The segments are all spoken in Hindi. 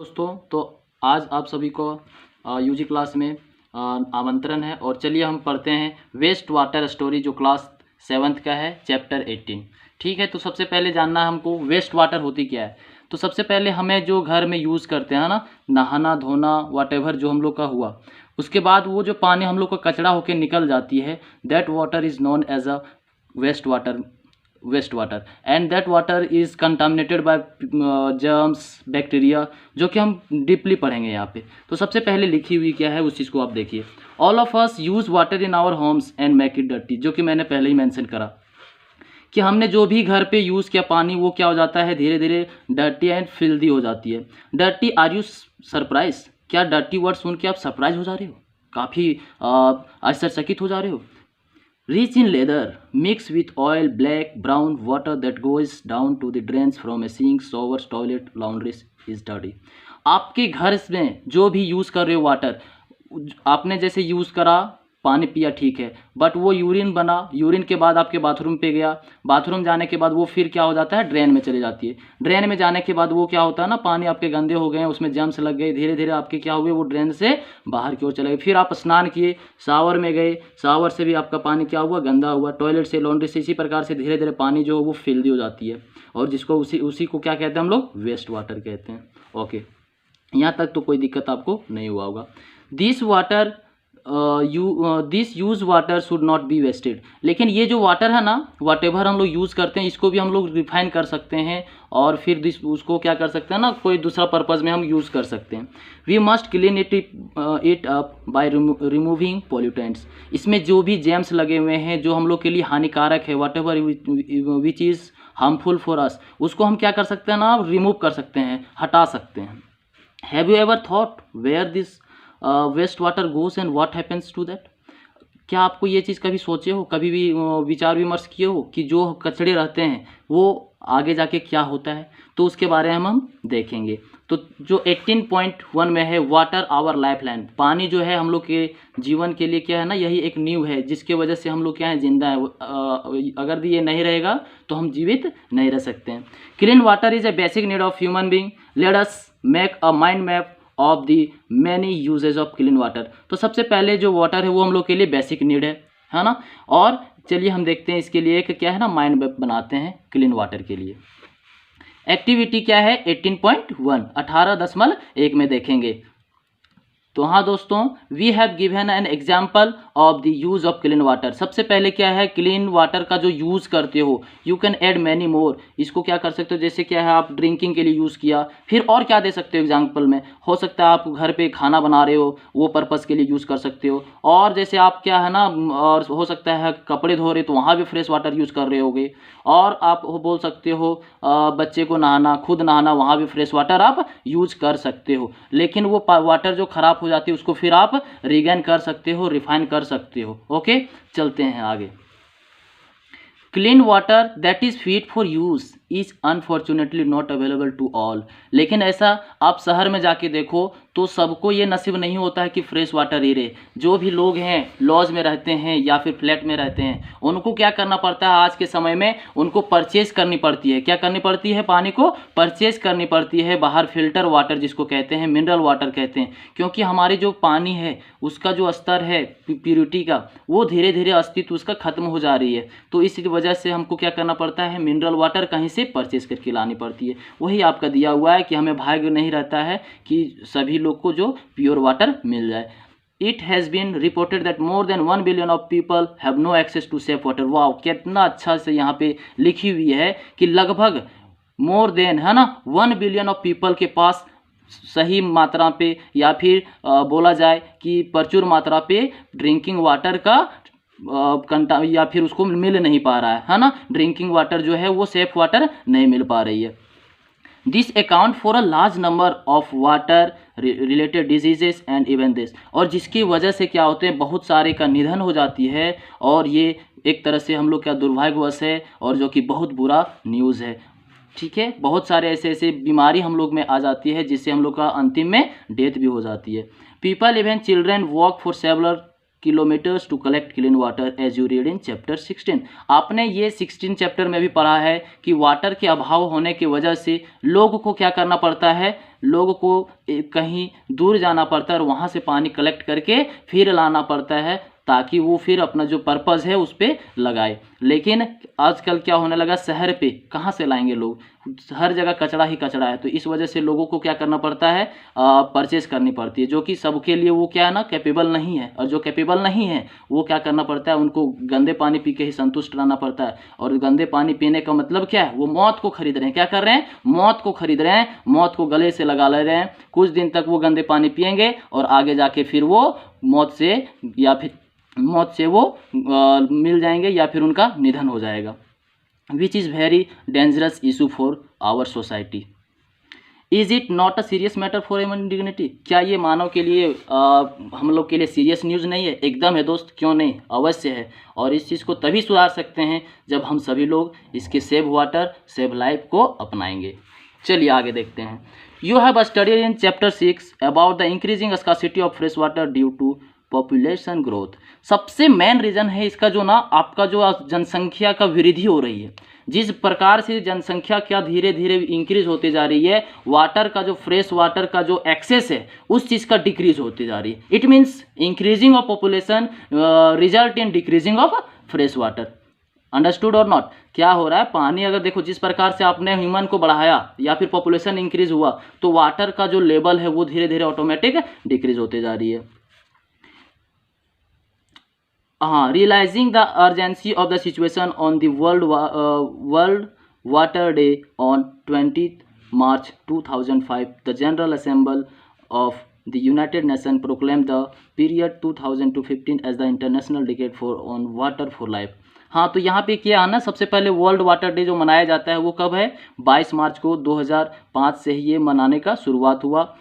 दोस्तों, तो आज आप सभी को यूजी क्लास में आमंत्रण है और चलिए हम पढ़ते हैं वेस्ट वाटर स्टोरी जो क्लास 7th का है, चैप्टर 18। ठीक है, तो सबसे पहले जानना है हमको वेस्ट वाटर होती क्या है। तो सबसे पहले हमें जो घर में यूज़ करते हैं ना, नहाना धोना वॉटेवर जो हम लोग का हुआ, उसके बाद वो जो पानी हम लोग का कचरा होकर निकल जाती है, that water is known as a waste water and that water is contaminated by germs bacteria, जो कि हम डीपली पढ़ेंगे यहाँ पे। तो सबसे पहले लिखी हुई क्या है उस चीज़ को आप देखिए। All of us use water in our homes and make it dirty, जो कि मैंने पहले ही मेंशन करा कि हमने जो भी घर पे यूज़ किया पानी वो क्या हो जाता है, धीरे धीरे डर्टी एंड फिल्दी हो जाती है। Dirty, are you surprise? क्या डर्टी वर्ड सुन के आप सरप्राइज हो जा रहे हो, काफ़ी आश्चर्यचकित हो जा रहे हो? Rich in leather, mixed with oil, black, brown water that goes down to the drains from a sink, showers, toilet, laundries is dirty. आपके घर में जो भी यूज़ कर रहे हो वाटर, आपने जैसे यूज़ करा पानी पिया ठीक है, बट वो यूरिन बना, यूरिन के बाद आपके बाथरूम पे गया, बाथरूम जाने के बाद वो फिर क्या हो जाता है, ड्रेन में चली जाती है। ड्रेन में जाने के बाद वो क्या होता है ना, पानी आपके गंदे हो गए, उसमें जर्म्स लग गए, धीरे धीरे आपके क्या हुए, वो ड्रेन से बाहर की ओर चले गए। फिर आप स्नान किए, शावर में गए, शावर से भी आपका पानी क्या हुआ, गंदा हुआ, टॉयलेट से, लॉन्ड्री से, इसी प्रकार से धीरे धीरे पानी जो है वो फिल्दी हो जाती है, और जिसको उसी को क्या कहते हैं हम लोग, वेस्ट वाटर कहते हैं। ओके, यहाँ तक तो कोई दिक्कत आपको नहीं हुआ होगा। This water this use water should not be wasted. लेकिन ये जो वाटर है ना, वॉटेवर हम लोग यूज़ करते हैं, इसको भी हम लोग रिफाइन कर सकते हैं और फिर उसको क्या कर सकते हैं ना, कोई दूसरा पर्पज़ में हम यूज़ कर सकते हैं। We must clean it up by removing pollutants. इसमें जो भी जेम्स लगे हुए हैं जो हम लोग के लिए हानिकारक है, what ever which is harmful for us, उसको हम क्या कर सकते हैं ना, रिमूव कर सकते हैं, हटा सकते हैं। Have you ever thought where this waste water goes and what happens to that? क्या आपको ये चीज़ कभी सोचे हो, कभी भी विचार विमर्श किए हो कि जो कचड़े रहते हैं वो आगे जाके क्या होता है? तो उसके बारे में हम देखेंगे। तो जो 18.1 में है, वाटर आवर लाइफ लाइन, पानी जो है हम लोग के जीवन के लिए क्या है ना, यही एक नींव है जिसके वजह से हम लोग क्या है, जिंदा है। अगर ये नहीं रहेगा तो हम जीवित नहीं रह सकते हैं। Clean water is a basic need of human being. Let us make a mind map of the many uses of clean water. तो सबसे पहले जो वाटर है वो हम लोग के लिए बेसिक नीड है ना। और चलिए हम देखते हैं इसके लिए एक क्या है ना, माइंड मैप बनाते हैं क्लीन वाटर के लिए। एक्टिविटी क्या है, 18.1 18.1 में देखेंगे। तो हाँ दोस्तों, we have given an example of the use of clean water. सबसे पहले क्या है, क्लीन वाटर का जो यूज़ करते हो, you can add many more. इसको क्या कर सकते हो, जैसे क्या है, आप ड्रिंकिंग के लिए यूज़ किया, फिर और क्या दे सकते हो एग्जाम्पल में। हो सकता है आप घर पे खाना बना रहे हो, वो पर्पज़ के लिए यूज़ कर सकते हो। और जैसे आप क्या है ना, और हो सकता है कपड़े धो रहे तो वहाँ भी फ्रेश वाटर यूज़ कर रहे होगे। और आप बोल सकते हो बच्चे को नहाना, खुद नहाना, वहाँ भी फ्रेश वाटर आप यूज़ कर सकते हो। लेकिन वो वाटर जो ख़राब हो जाती है उसको फिर आप रीगेन कर सकते हो, रिफाइन कर सकते हो। ओके, चलते हैं आगे। Clean water that is fit for use is unfortunately not available to all. लेकिन ऐसा आप शहर में जाके देखो तो सबको ये नसीब नहीं होता है कि फ्रेश वाटर ही रहे। जो भी लोग हैं लॉज में रहते हैं या फिर फ्लैट में रहते हैं, उनको क्या करना पड़ता है, आज के समय में उनको परचेज़ करनी पड़ती है। क्या करनी पड़ती है, पानी को परचेज़ करनी पड़ती है बाहर, फिल्टर वाटर जिसको कहते हैं, मिनरल वाटर कहते हैं। क्योंकि हमारी जो पानी है उसका जो स्तर है प्योरिटी का, वो धीरे धीरे अस्तित्व उसका ख़त्म हो जा रही है। तो इस वजह से हमको क्या करना पड़ता है, मिनरल वाटर कहीं से परचेज़ करके लानी पड़ती है। वही आपका दिया हुआ है कि हमें भाग्य नहीं रहता है कि सभी लोग को जो प्योर वाटर मिल जाए। It has been reported that more than 1 billion of people have no access to safe water। वाह, कितना अच्छा से यहाँ पे लिखी हुई है कि लगभग मोर देन है ना 1 बिलियन ऑफ पीपल के पास सही मात्रा पे या फिर बोला जाए कि प्रचुर मात्रा पे ड्रिंकिंग वाटर का या फिर उसको मिल नहीं पा रहा है ना। ड्रिंकिंग वाटर जो है वो सेफ वाटर नहीं मिल पा रही है। This account for a large number of water related diseases and even this. और जिसकी वजह से क्या होते हैं, बहुत सारे का निधन हो जाती है। और ये एक तरह से हम लोग का दुर्भाग्यवश है और जो कि बहुत बुरा न्यूज़ है। ठीक है, बहुत सारे ऐसे बीमारी हम लोग में आ जाती है जिससे हम लोग का अंतिम में डेथ भी हो जाती है। People even children walk for several kilometres to collect clean water as you read in chapter 16। आपने ये 16 चैप्टर में भी पढ़ा है कि वाटर के अभाव होने की वजह से लोगों को क्या करना पड़ता है, लोगों को कहीं दूर जाना पड़ता है और वहाँ से पानी कलेक्ट करके फिर लाना पड़ता है, ताकि वो फिर अपना जो पर्पज़ है उस पर लगाए। लेकिन आजकल क्या होने लगा, शहर पे कहाँ से लाएंगे लोग, हर जगह कचरा ही कचरा है। तो इस वजह से लोगों को क्या करना पड़ता है, परचेज़ करनी पड़ती है, जो कि सबके लिए वो क्या है ना, कैपेबल नहीं है। और जो कैपेबल नहीं है वो क्या करना पड़ता है, उनको गंदे पानी पी के ही संतुष्ट रहना पड़ता है। और गंदे पानी पीने का मतलब क्या है, वो मौत को खरीद रहे हैं। क्या कर रहे हैं, मौत को खरीद रहे हैं, मौत को गले से लगा ले रहे हैं। कुछ दिन तक वो गंदे पानी पिएंगे और आगे जाके फिर वो मौत से वो मिल जाएंगे या फिर उनका निधन हो जाएगा। Which is very dangerous issue for our society. Is it not a serious matter for human dignity. क्या ये मानव के लिए हम लोग के लिए सीरियस न्यूज़ नहीं है? एकदम है दोस्त, क्यों नहीं, अवश्य है। और इस चीज़ को तभी सुधार सकते हैं जब हम सभी लोग इसके सेव वाटर सेव लाइफ को अपनाएंगे। चलिए आगे देखते हैं। You have studied in chapter 6 about the increasing scarcity of fresh water due to population growth. सबसे मेन रीज़न है इसका जो ना, आपका जो जनसंख्या का वृद्धि हो रही है। जिस प्रकार से जनसंख्या क्या धीरे धीरे इंक्रीज होती जा रही है, वाटर का जो फ्रेश वाटर का जो एक्सेस है उस चीज़ का डिक्रीज होती जा रही है। It means increasing of population result in decreasing of fresh water. Understood और नॉट? क्या हो रहा है, पानी अगर देखो जिस प्रकार से आपने ह्यूमन को बढ़ाया या फिर पॉपुलेशन इंक्रीज हुआ, तो वाटर का जो लेवल है वो धीरे धीरे ऑटोमेटिक डिक्रीज होते जा रही है। हाँ, realising the urgency of the situation on the world water day on 20 March 2005 the general assembly of the United Nation proclaim the period 2000 to 15 as the international decade for on water for life. हाँ, तो यहाँ पे क्या है ना, सबसे पहले वर्ल्ड वाटर डे जो मनाया जाता है वो कब है, 22 मार्च को 2005 से ही ये मनाने का शुरुआत हुआ,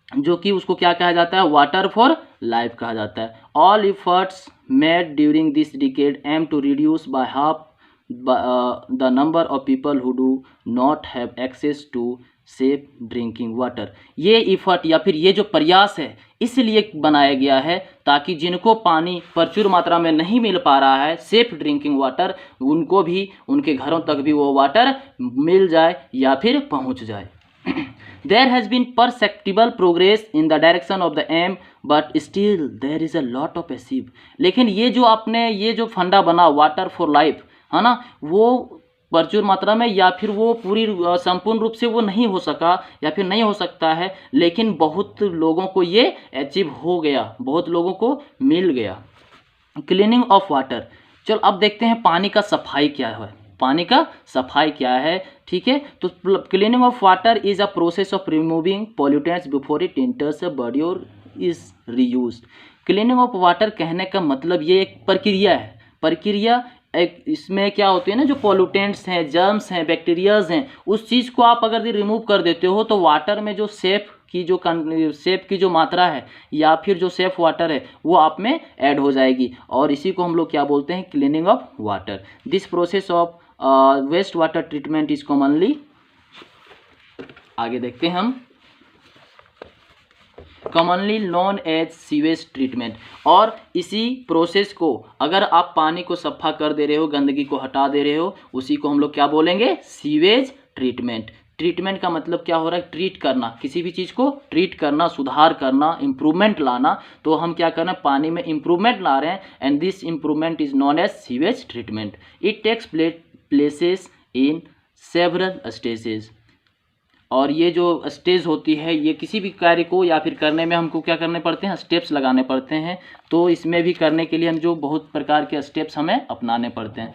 जो कि उसको क्या कहा जाता है, वाटर फॉर लाइफ कहा जाता है। All efforts made during this decade aim to reduce by half the number of people who do not have access to safe drinking water. ये इफर्ट या फिर ये जो प्रयास है इसलिए बनाया गया है ताकि जिनको पानी प्रचुर मात्रा में नहीं मिल पा रहा है, सेफ ड्रिंकिंग वाटर, उनको भी उनके घरों तक भी वो वाटर मिल जाए या फिर पहुंच जाए। There has been perceptible progress in the direction of the aim, but still there is a lot of achieve। लेकिन ये जो आपने ये जो फंडा बना वाटर फॉर लाइफ है ना, वो प्रचुर मात्रा में या फिर वो पूरी संपूर्ण रूप से वो नहीं हो सका या फिर नहीं हो सकता है, लेकिन बहुत लोगों को ये अचीव हो गया, बहुत लोगों को मिल गया। Cleaning of water. चलो अब देखते हैं पानी का सफाई क्या है, पानी का सफाई क्या है। ठीक है, तो cleaning of water is a process of removing pollutants before it enters a body और is reused. Cleaning of water कहने का मतलब ये एक प्रक्रिया है, प्रक्रिया एक इसमें क्या होती है ना, जो पॉल्यूटेंट्स हैं, जर्म्स हैं, बैक्टीरियाज हैं, उस चीज़ को आप अगर रिमूव कर देते हो तो वाटर में जो सेफ की जो मात्रा है या फिर जो सेफ वाटर है वो आप में ऐड हो जाएगी, और इसी को हम लोग क्या बोलते हैं, cleaning of water. This process of waste water treatment is commonly, आगे देखते हैं हम, commonly known as sewage treatment. और इसी प्रोसेस को अगर आप पानी को सफ़ा कर दे रहे हो, गंदगी को हटा दे रहे हो, उसी को हम लोग क्या बोलेंगे, सीवेज ट्रीटमेंट। ट्रीटमेंट का मतलब क्या हो रहा है, ट्रीट करना, किसी भी चीज़ को ट्रीट करना, सुधार करना, इम्प्रूवमेंट लाना। तो हम क्या कर रहे हैं, पानी में इम्प्रूवमेंट ला रहे हैं, and this improvement is known as sewage treatment. It takes places in several stages. और ये जो स्टेज होती है, ये किसी भी कार्य को या फिर करने में हमको क्या करने पड़ते हैं, स्टेप्स लगाने पड़ते हैं। तो इसमें भी करने के लिए हम जो बहुत प्रकार के स्टेप्स हमें अपनाने पड़ते हैं।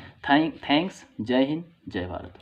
थैंक्स। जय हिंद, जय भारत।